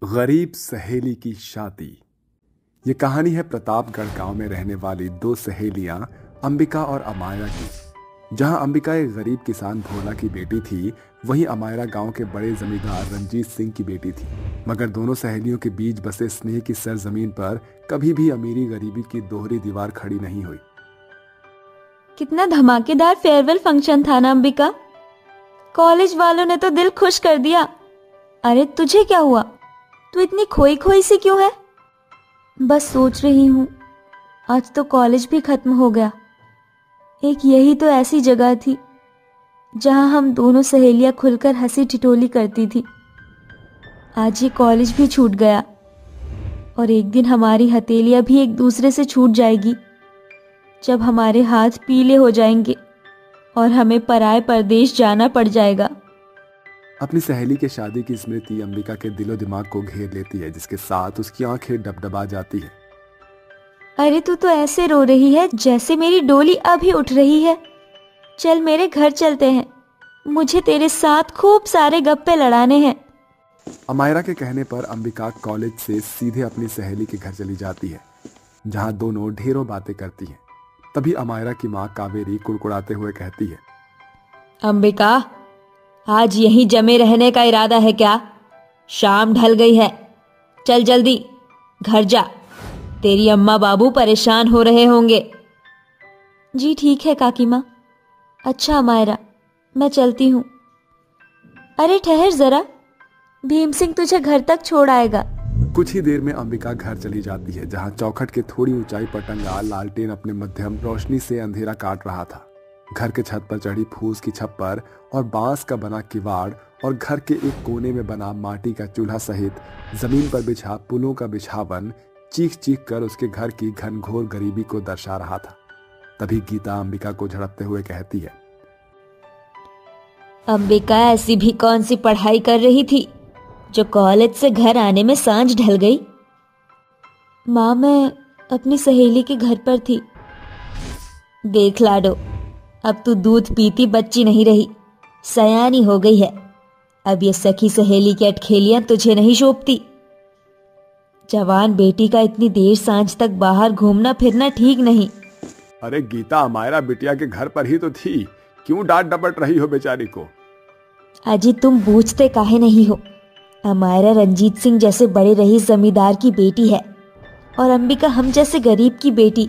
गरीब सहेली की शादी। ये कहानी है प्रतापगढ़ गांव में रहने वाली दो सहेलियां अंबिका और अमायरा की। जहां अंबिका एक गरीब किसान भोला की बेटी थी, वहीं अमायरा गांव के बड़े जमींदार रंजीत सिंह की बेटी थी। मगर दोनों सहेलियों के बीच बसे स्नेह की सरजमीन पर कभी भी अमीरी गरीबी की दोहरी दीवार खड़ी नहीं हुई। कितना धमाकेदार फेयरवेल फंक्शन था ना अंबिका। कॉलेज वालों ने तो दिल खुश कर दिया। अरे तुझे क्या हुआ? तू इतनी खोई खोई सी क्यों है? बस सोच रही हूँ, आज तो कॉलेज भी खत्म हो गया। एक यही तो ऐसी जगह थी जहाँ हम दोनों सहेलियाँ खुलकर हंसी ठिठोली करती थी। आज ये कॉलेज भी छूट गया और एक दिन हमारी हथेलियाँ भी एक दूसरे से छूट जाएगी, जब हमारे हाथ पीले हो जाएंगे और हमें पराए परदेश जाना पड़ जाएगा। अपनी सहेली के शादी की स्मृति अंबिका के दिलो दिमाग को घेर लेती है, जिसके साथ उसकी आंखें डबडबा जाती है। अरे तू तो ऐसे रो रही है जैसे मेरी डोली अभी उठ रही है। चल मेरे घर चलते हैं, मुझे तेरे साथ खूब सारे गप्पे लड़ाने हैं। अमायरा के कहने पर अंबिका कॉलेज से सीधे अपनी सहेली के घर चली जाती है, जहां दोनों ढेरों बातें करती हैं। तभी अमायरा की माँ कावेरी कुड़कुड़ाते हुए कहती है, अंबिका, आज यहीं जमे रहने का इरादा है क्या? शाम ढल गई है, चल जल्दी घर जा, तेरी अम्मा बाबू परेशान हो रहे होंगे। जी ठीक है काकी माँ। अच्छा अमायरा, मैं चलती हूँ। अरे ठहर जरा, भीम सिंह तुझे घर तक छोड़ आएगा। कुछ ही देर में अंबिका घर चली जाती है, जहां चौखट के थोड़ी ऊंचाई पर टंगा लालटेन अपने मध्यम रोशनी से अंधेरा काट रहा था। घर के छत पर चढ़ी फूस की छप्पर और बांस का बना किवाड़ और घर के एक कोने में बना माटी का चूल्हा सहित जमीन पर बिछा पुलों का बिछावन चीख चीख कर उसके घर की घनघोर गरीबी को दर्शा रहा था। तभी गीता अंबिका को झड़पते हुए कहती है, अंबिका, ऐसी भी कौन सी पढ़ाई कर रही थी जो कॉलेज से घर आने में सांझ ढल गई? माँ, मैं अपनी सहेली के घर पर थी। देख लाडो, अब तू दूध पीती बच्ची नहीं रही, सयानी हो गई है। अब ये सखी सहेली की अटखेलियां तुझे नहीं शोभती। जवान बेटी का इतनी देर सांझ तक बाहर घूमना फिरना ठीक नहीं। अरे गीता, अमायरा बिटिया के घर पर ही तो थी, क्यों डांट डपट रही हो बेचारी को? अजी तुम बूझते काहे नहीं हो? अमायरा रंजीत सिंह जैसे बड़े रईस जमींदार की बेटी है और अंबिका हम जैसे गरीब की बेटी।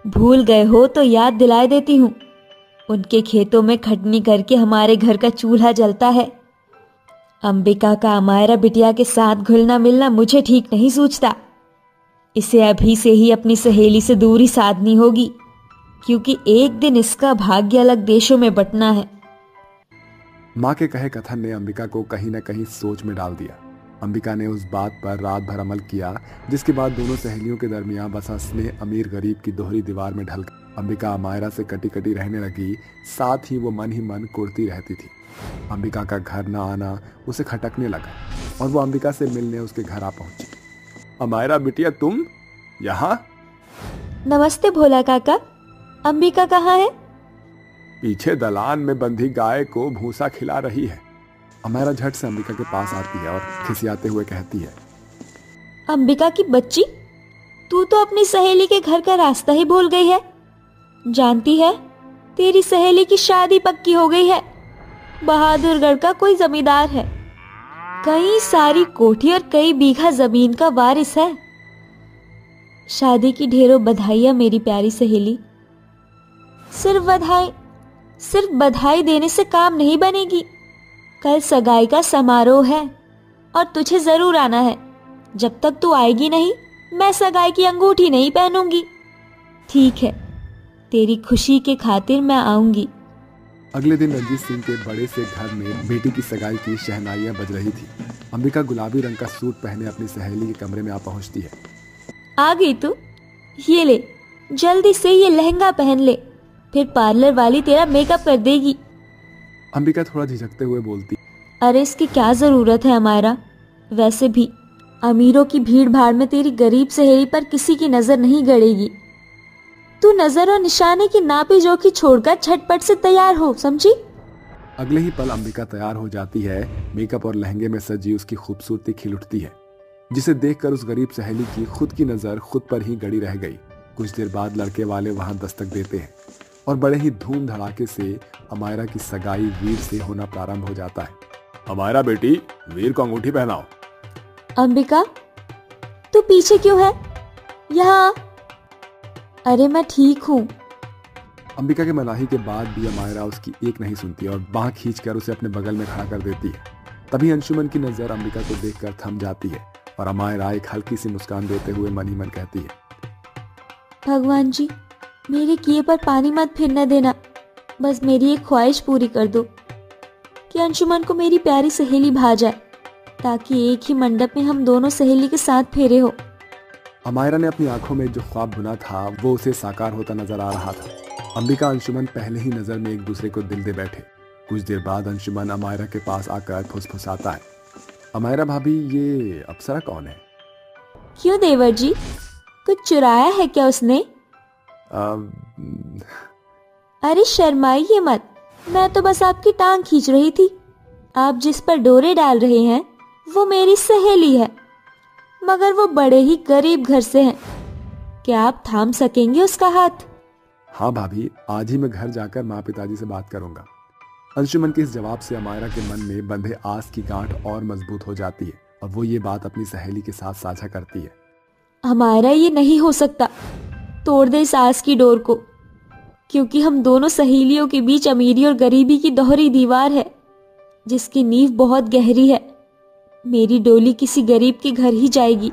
भूल गए हो तो याद दिलाए देती हूँ। उनके खेतों में खटनी करके हमारे घर का चूल्हा जलता है। अंबिका का अमायरा बिटिया के साथ घुलना मिलना मुझे ठीक नहीं सूझता। इसे अभी से ही अपनी सहेली से दूरी साधनी होगी, क्योंकि एक दिन इसका भाग्य अलग देशों में बंटना है। माँ के कहे कथन ने अंबिका को कहीं न कहीं सोच में डाल दिया। अंबिका ने उस बात पर रात भर अमल किया, जिसके बाद दोनों सहेलियों के दरमियान बसा स्नेह अमीर गरीब की दोहरी दीवार में ढल गई। अंबिका अमायरा से कटी कटी रहने लगी, साथ ही वो मन ही मन कुड़ती रहती थी। अंबिका का घर न आना उसे खटकने लगा और वो अंबिका से मिलने उसके घर आ पहुंची। अमायरा बिटिया, तुम यहाँ? नमस्ते भोला काका, अंबिका कहाँ है? पीछे दलान में बंधी गाय को भूसा खिला रही है। अमायरा झट से अंबिका के पास आती है और खिसियाते हुए कहती है, अंबिका की बच्ची, तू तो अपनी सहेली के घर का रास्ता ही भूल गई है। जानती है, तेरी सहेली की शादी पक्की हो गई है। बहादुरगढ़ का कोई जमींदार है, कई सारी कोठी और कई बीघा जमीन का वारिस है। शादी की ढेरों बधाइयां मेरी प्यारी सहेली। सिर्फ बधाई देने से काम नहीं बनेगी। कल सगाई का समारोह है और तुझे जरूर आना है। जब तक तू आएगी नहीं, मैं सगाई की अंगूठी नहीं पहनूंगी। ठीक है, तेरी खुशी के खातिर मैं आऊंगी। अगले दिन रंजीत सिंह के बड़े से घर में बेटी की सगाई की शहनाइयां बज रही थी। अंबिका गुलाबी रंग का सूट पहने अपनी सहेली के कमरे में आ पहुंचती है। आ गई तू? ये ले, जल्दी से ये लहंगा पहन ले, फिर पार्लर वाली तेरा मेकअप कर देगी। अंबिका थोड़ा झिझकते हुए बोलती, अरे इसकी क्या जरूरत है अमायरा? वैसे भी अमीरों की भीड़ भाड़ में तेरी गरीब सहेली पर किसी की नजर नहीं गड़ेगी। तू नजर और निशाने की नापी जोखी छोड़कर झटपट से तैयार हो, समझी? अगले ही पल अंबिका तैयार हो जाती है। मेकअप और लहंगे में सजी उसकी खूबसूरती खिल उठती है, जिसे देखकर उस गरीब सहेली की खुद की नजर खुद पर ही गड़ी रह गई। कुछ देर बाद लड़के वाले वहां दस्तक देते हैं और बड़े ही धूम धड़ाके से अमायरा की सगाई वीर से होना प्रारंभ हो जाता है। अमायरा बेटी, वीर को अंगूठी पहनाओ। अंबिका, तू पीछे क्यों है? यहाँ। अरे मैं ठीक हूँ। अंबिका के मनाही के बाद भी अमायरा उसकी एक नहीं सुनती और बांह खींचकर उसे अपने बगल में खड़ा कर देती है। तभी अंशुमन की नजर अंबिका को देखकर थम जाती है और अमायरा एक हल्की सी मुस्कान देते हुए मन ही मन कहती है, भगवान जी, मेरे किए पर पानी मत फिरने देना। बस मेरी एक ख्वाहिश पूरी कर दो कि अंशुमन को मेरी प्यारी सहेली भा जाए, ताकि एक ही मंडप में हम दोनों सहेली के साथ फेरे हो। अमायरा ने अपनी आंखों में जो ख्वाब बुना था वो उसे साकार होता नजर आ रहा था। अंबिका अंशुमन पहले ही नजर में एक दूसरे को दिल दे बैठे। कुछ देर बाद अंशुमन अमायरा के पास आकर फुसफुसाता है, अमायरा भाभी, ये अप्सरा कौन है? क्यों देवर जी, कुछ चुराया है क्या उसने? अरे शर्माइए मत, मैं तो बस आपकी टांग खींच रही थी। आप जिस पर डोरे डाल रहे हैं वो मेरी सहेली है, मगर वो बड़े ही गरीब घर से हैं। क्या आप थाम सकेंगे उसका हाथ? हाँ भाभी, आज ही मैं घर जाकर माँ पिताजी से बात करूंगा। अंशुमन के इस जवाब से अमायरा के मन में बंधे आस की गांठ और मजबूत हो जाती है और वो ये बात अपनी सहेली के साथ साझा करती है। अमायरा, ये नहीं हो सकता। तोड़ दे इस आस की डोर को, क्योंकि हम दोनों सहेलियों के बीच अमीरी और गरीबी की दोहरी दीवार है, जिसकी नींव बहुत गहरी है। मेरी डोली किसी गरीब के घर ही जाएगी,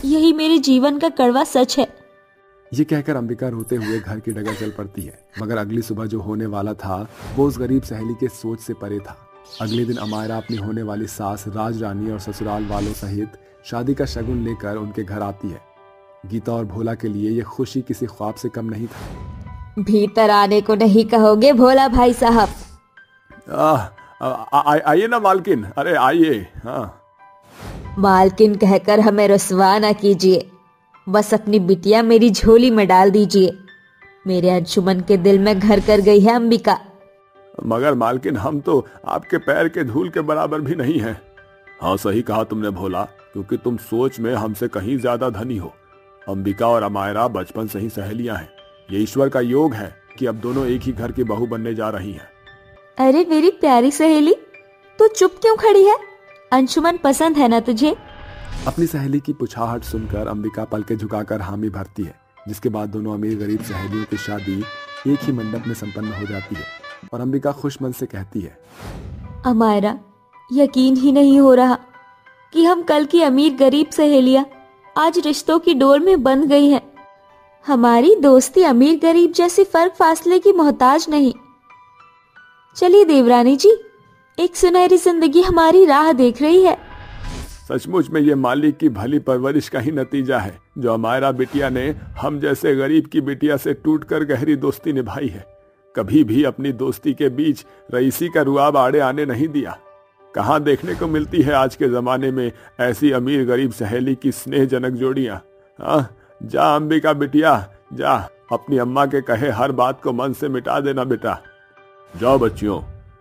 यही मेरे जीवन का कड़वा सच है। ये कहकर अंबिका रोते हुए घर की डगर चल पड़ती है। मगर अगली सुबह जो होने वाला था वो उस गरीब सहेली के सोच से परे था। अगले दिन अमायरा अपनी होने वाली सास राज रानी और ससुराल वालों सहित शादी का शगुन लेकर उनके घर आती है। गीता और भोला के लिए ये खुशी किसी ख्वाब से कम नहीं था। भीतर आने को नहीं कहोगे भोला भाई साहब? आइए ना मालकिन, अरे आइए। हाँ, मालकिन कहकर हमें रुसवा न कीजिए, बस अपनी बिटिया मेरी झोली में डाल दीजिए। मेरे अंशुमन के दिल में घर कर गई है अंबिका। मगर मालकिन, हम तो आपके पैर के धूल के बराबर भी नहीं हैं। हाँ, सही कहा तुमने भोला, क्योंकि तुम सोच में हमसे कहीं ज्यादा धनी हो। अंबिका और अमायरा बचपन से ही सहेलियां हैं। ये ईश्वर का योग है कि अब दोनों एक ही घर की बहू बनने जा रही हैं। अरे मेरी प्यारी सहेली, तू चुप क्यों खड़ी है? अंशुमन पसंद है ना तुझे? अपनी सहेली की पुछाहट सुनकर अंबिका पलके झुकाकर हामी भरती है, जिसके बाद दोनों अमीर गरीब सहेलियों की शादी एक ही मंडप में संपन्न हो जाती है और अंबिका खुश मन से कहती है, अमायरा, यकीन ही नहीं हो रहा कि हम कल की अमीर गरीब सहेलियां आज रिश्तों की डोर में बंध गई हैं। हमारी दोस्ती अमीर गरीब जैसी फर्क फासले की मोहताज नहीं। चलिए देवरानी जी, एक सुनहरी जिंदगी हमारी राह देख रही है। सचमुच में ये मालिक की भली परवरिश का ही नतीजा है जो अमायरा बिटिया ने हम जैसे गरीब की बिटिया से टूटकर गहरी दोस्ती निभाई है। कभी भी अपनी दोस्ती के बीच रईसी का रुआब आड़े आने नहीं दिया। कहाँ देखने को मिलती है आज के जमाने में ऐसी अमीर गरीब सहेली की स्नेहजनक जोड़ियां। हाँ, जा अंबिका बिटिया, जा अपनी अम्मा के कहे हर बात को मन से मिटा देना बेटा। जाओ बच्चियों,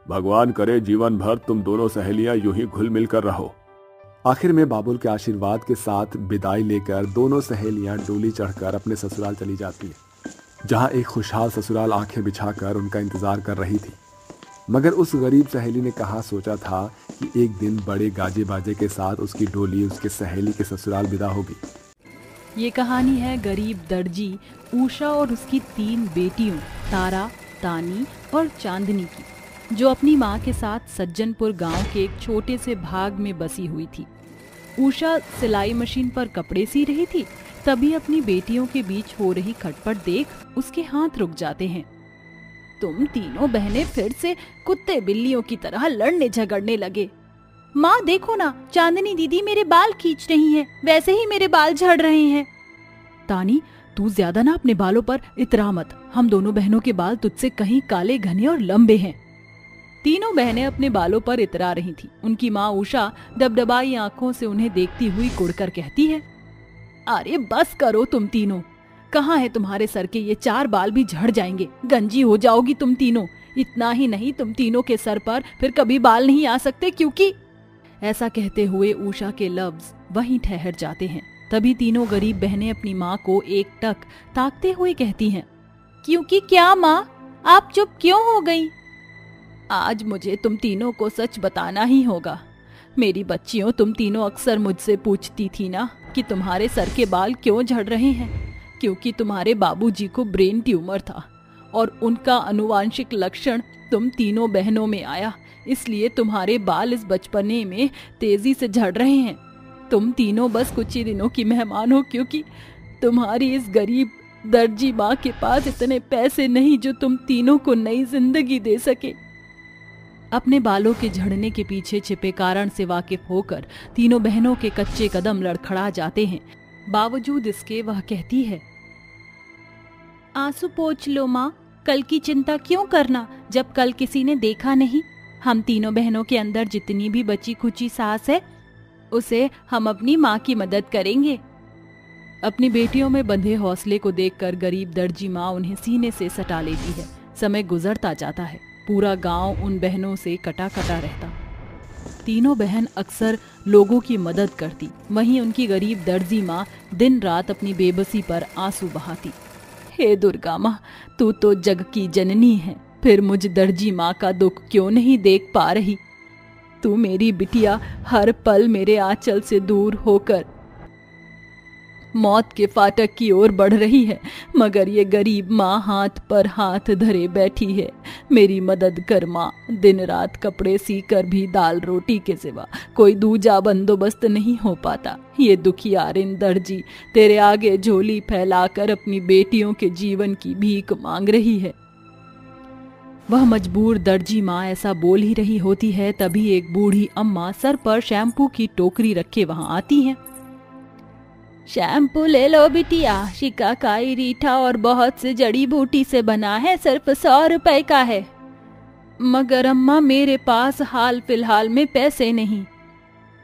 भगवान करे जीवन भर तुम दोनों सहेलियां यूं ही घुल मिल कर रहो। आखिर में बाबुल के आशीर्वाद के साथ विदाई लेकर दोनों सहेलियां डोली चढ़कर अपने ससुराल चली जाती है, जहां एक खुशहाल ससुराल आंखें बिछाकर उनका इंतजार कर रही थी। मगर उस गरीब सहेली ने कहा सोचा था कि एक दिन बड़े गाजे बाजे के साथ उसकी डोली उसके सहेली के ससुराल विदा होगी। ये कहानी है गरीब दर्जी उषा और उसकी 3 बेटियों तारा, तानी और चांदनी की, जो अपनी माँ के साथ सज्जनपुर गांव के एक छोटे से भाग में बसी हुई थी। उषा सिलाई मशीन पर कपड़े सी रही थी, तभी अपनी बेटियों के बीच हो रही खटपट देख उसके हाथ रुक जाते हैं। तुम तीनों बहनें फिर से कुत्ते बिल्लियों की तरह लड़ने झगड़ने लगे। माँ देखो ना, चांदनी दीदी मेरे बाल खींच रही हैं, वैसे ही मेरे बाल झड़ रहे हैं। तानी, तू ज्यादा ना अपने बालों पर इतरा मत, हम दोनों बहनों के बाल तुझसे कहीं काले घने और लंबे हैं। तीनों बहनें अपने बालों पर इतरा रही थीं। उनकी माँ उषा दबदबाई आंखों से उन्हें देखती हुई कुड़कर कहती है, अरे बस करो तुम तीनों, कहाँ है तुम्हारे सर के ये 4 बाल भी झड़ जाएंगे, गंजी हो जाओगी तुम तीनों। इतना ही नहीं, तुम तीनों के सर पर फिर कभी बाल नहीं आ सकते, क्योंकि ऐसा कहते हुए उषा के लफ्ज वहीं ठहर जाते हैं। तभी तीनों गरीब बहनें अपनी माँ को एकटक ताकते हुए कहती हैं, क्योंकि क्या माँ, आप चुप क्यों हो गई? आज मुझे तुम तीनों को सच बताना ही होगा। मेरी बच्चियों, तुम तीनों अक्सर मुझसे पूछती थी ना कि तुम्हारे सर के बाल क्यों झड़ रहे हैं, क्योंकि तुम्हारे बाबूजी को ब्रेन ट्यूमर था और उनका अनुवांशिक लक्षण तुम तीनों बहनों में आया, इसलिए तुम्हारे बाल इस बचपने में तेजी से झड़ रहे हैं। तुम तीनों बस कुछ ही दिनों की मेहमान हो, क्योंकि तुम्हारी इस गरीब दर्जी माँ के पास इतने पैसे नहीं जो तुम तीनों को नई जिंदगी दे सके। अपने बालों के झड़ने के पीछे छिपे कारण से वाकिफ होकर तीनों बहनों के कच्चे कदम लड़खड़ा जाते हैं। बावजूद इसके वह कहती है, आंसू पोंछ लो माँ, कल की चिंता क्यों करना जब कल किसी ने देखा नहीं। हम तीनों बहनों के अंदर जितनी भी बची खुची सांस है उसे हम अपनी माँ की मदद करेंगे। अपनी बेटियों में बंधे हौसले को देखकर गरीब दर्जी माँ उन्हें सीने से सटा लेती है। समय गुजरता जाता है, पूरा गांव उन बहनों से कटा कटा रहता। तीनों बहन अक्सर लोगों की मदद करती, वहीं उनकी गरीब दर्जी माँ दिन रात अपनी बेबसी पर आंसू बहाती। हे दुर्गा माँ, तू तो जग की जननी है, फिर मुझ दर्जी माँ का दुख क्यों नहीं देख पा रही। तू मेरी बिटिया हर पल मेरे आंचल से दूर होकर मौत के फाटक की ओर बढ़ रही है, मगर ये गरीब माँ हाथ पर हाथ धरे बैठी है। मेरी मदद कर माँ, दिन रात कपड़े सीकर भी दाल रोटी के सिवा कोई दूजा बंदोबस्त नहीं हो पाता। ये दुखियारिन दर्जी तेरे आगे झोली फैलाकर अपनी बेटियों के जीवन की भीख मांग रही है। वह मजबूर दर्जी माँ ऐसा बोल ही रही होती है, तभी एक बूढ़ी अम्मा सर पर शैम्पू की टोकरी रखे वहां आती हैं। शैम्पू ले लो बिटिया, शिकाकाई, रीठा और बहुत से जड़ी बूटी से बना है, सिर्फ 100 रुपए का है। मगर अम्मा, मेरे पास हाल फिलहाल में पैसे नहीं।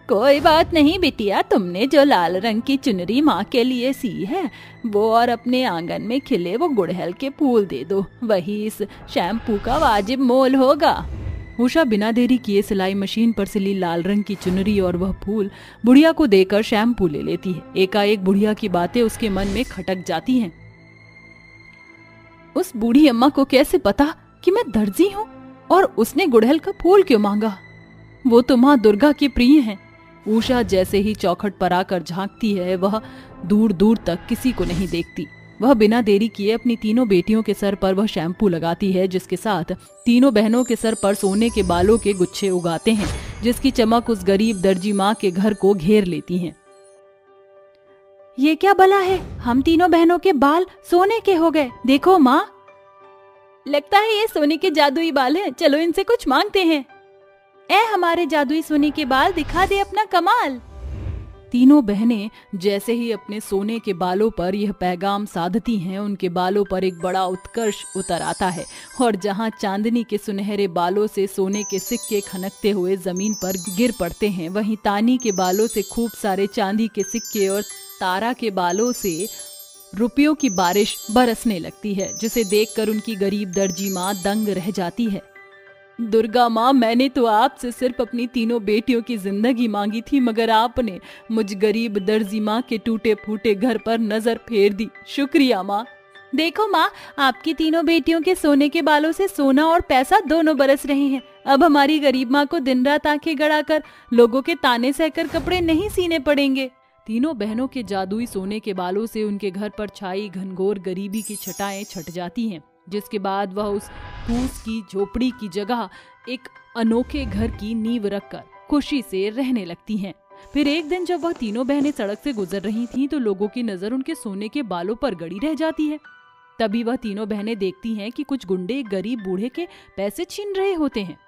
कोई बात नहीं बिटिया, तुमने जो लाल रंग की चुनरी माँ के लिए सी है वो और अपने आंगन में खिले वो गुड़हल के फूल दे दो, वही इस शैम्पू का वाजिब मोल होगा। उषा बिना देरी किए सिलाई मशीन पर सिली लाल रंग की चुनरी और वह फूल बुढ़िया को देकर शैम्पू ले लेती है। एकाएक बुढ़िया की बातें उसके मन में खटक जाती हैं। उस बूढ़ी अम्मा को कैसे पता कि मैं दर्जी हूँ, और उसने गुड़हल का फूल क्यों मांगा? वो तो माँ दुर्गा की प्रिय हैं। उषा जैसे ही चौखट पर आकर झांकती है, वह दूर दूर तक किसी को नहीं देखती। वह बिना देरी किए अपनी तीनों बेटियों के सर पर वह शैम्पू लगाती है, जिसके साथ तीनों बहनों के सर पर सोने के बालों के गुच्छे उगाते हैं, जिसकी चमक उस गरीब दर्जी माँ के घर को घेर लेती है। ये क्या भला है, हम तीनों बहनों के बाल सोने के हो गए। देखो माँ, लगता है ये सोने के जादुई बाल हैं। चलो इनसे कुछ मांगते हैं। ए हमारे जादुई सोने के बाल, दिखा दे अपना कमाल। तीनों बहनें जैसे ही अपने सोने के बालों पर यह पैगाम साधती हैं, उनके बालों पर एक बड़ा उत्कर्ष उतर आता है, और जहां चांदनी के सुनहरे बालों से सोने के सिक्के खनकते हुए जमीन पर गिर पड़ते हैं, वहीं तानी के बालों से खूब सारे चांदी के सिक्के और तारा के बालों से रुपयों की बारिश बरसने लगती है, जिसे देखकर उनकी गरीब दर्जी माँ दंग रह जाती है। दुर्गा माँ, मैंने तो आपसे सिर्फ अपनी तीनों बेटियों की जिंदगी मांगी थी, मगर आपने मुझ गरीब दर्जी माँ के टूटे फूटे घर पर नजर फेर दी। शुक्रिया माँ। देखो माँ, आपकी तीनों बेटियों के सोने के बालों से सोना और पैसा दोनों बरस रहे हैं। अब हमारी गरीब माँ को दिन रात आंखें गड़ाकर लोगों के ताने सहकर कपड़े नहीं सीने पड़ेंगे। तीनों बहनों के जादुई सोने के बालों से उनके घर पर छाई घनघोर गरीबी की छटाएं छट जाती हैं, जिसके बाद वह उस फूस की झोपड़ी की जगह एक अनोखे घर की नींव रखकर खुशी से रहने लगती हैं। फिर एक दिन जब वह तीनों बहनें सड़क से गुजर रही थीं, तो लोगों की नजर उनके सोने के बालों पर गड़ी रह जाती है। तभी वह तीनों बहनें देखती हैं कि कुछ गुंडे एक गरीब बूढ़े के पैसे छीन रहे होते हैं।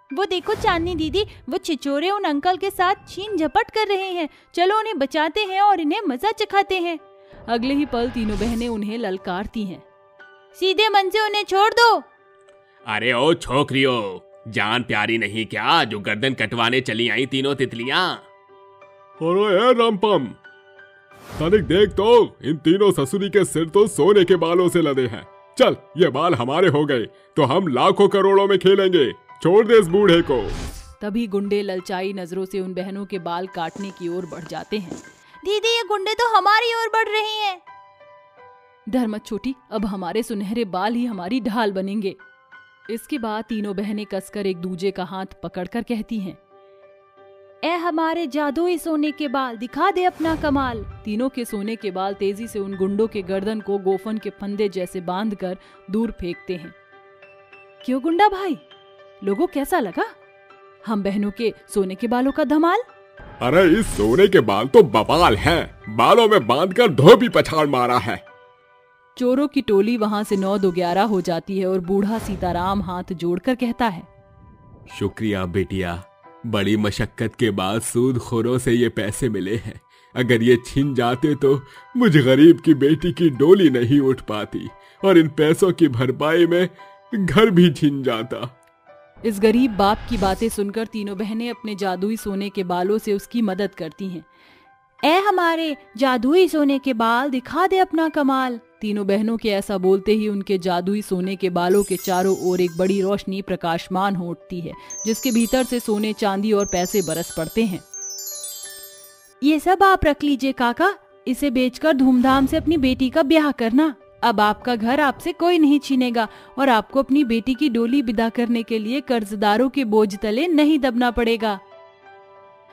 वो देखो चांदनी दीदी, वो छिछोरे उन अंकल के साथ छीन झपट कर रहे हैं। चलो उन्हें बचाते हैं और इन्हें मजा चखाते हैं। अगले ही पल तीनों बहनें उन्हें ललकारती हैं। सीधे मन से उन्हें छोड़ दो। अरे ओ छोकरियो, जान प्यारी नहीं क्या जो गर्दन कटवाने चली आई तीनों तितलियां? अरे रामपम, तनिक देख तो, इन तीनों ससुरी के सिर तो सोने के बालों से लदे हैं। चल, ये बाल हमारे हो गए तो हम लाखों करोड़ों में खेलेंगे। छोड़ दे इस बूढ़े को। तभी गुंडे ललचाई नजरों से उन बहनों के बाल काटने की ओर बढ़ जाते हैं। दीदी, ये गुंडे तो हमारी ओर बढ़ रही हैं। डर मत छोटी, अब हमारे सुनहरे बाल ही हमारी ढाल बनेंगे। इसके बाद तीनों बहनें कसकर एक दूजे का हाथ पकड़कर कहती हैं, ए हमारे जादुई सोने के बाल, दिखा दे अपना कमाल। तीनों के सोने के बाल तेजी से उन गुंडों के गर्दन को गोफन के फंदे जैसे बांधकर दूर फेंकते हैं। क्यों गुंडा भाई, लोगों कैसा लगा हम बहनों के सोने के बालों का धमाल? अरे इस सोने के बाल तो बवाल हैं। बालों में बांधकर धोबी पछाड़ मारा है। चोरों की टोली वहां से 9-11 हो जाती है और बूढ़ा सीताराम हाथ जोड़कर कहता है, शुक्रिया बेटिया, बड़ी मशक्कत के बाद सूदखोरों से ये पैसे मिले हैं। अगर ये छिन जाते तो मुझ गरीब की बेटी की डोली नहीं उठ पाती और इन पैसों की भरपाई में घर भी छिन जाता। इस गरीब बाप की बातें सुनकर तीनों बहनें अपने जादुई सोने के बालों से उसकी मदद करती हैं। ए हमारे जादुई सोने के बाल, दिखा दे अपना कमाल। तीनों बहनों के ऐसा बोलते ही उनके जादुई सोने के बालों के चारों ओर एक बड़ी रोशनी प्रकाशमान हो उठती है, जिसके भीतर से सोने, चांदी और पैसे बरस पड़ते हैं। ये सब आप रख लीजिए काका, इसे बेचकर धूमधाम से अपनी बेटी का ब्याह करना। अब आपका घर आपसे कोई नहीं छीनेगा और आपको अपनी बेटी की डोली विदा करने के लिए कर्जदारों के बोझ तले नहीं दबना पड़ेगा।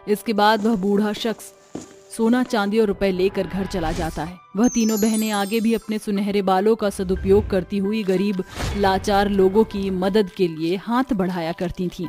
इसके बाद वह बूढ़ा शख्स सोना, चांदी और रुपए लेकर घर चला जाता है। वह तीनों बहनें आगे भी अपने सुनहरे बालों का सदुपयोग करती हुई गरीब लाचार लोगों की मदद के लिए हाथ बढ़ाया करती थीं।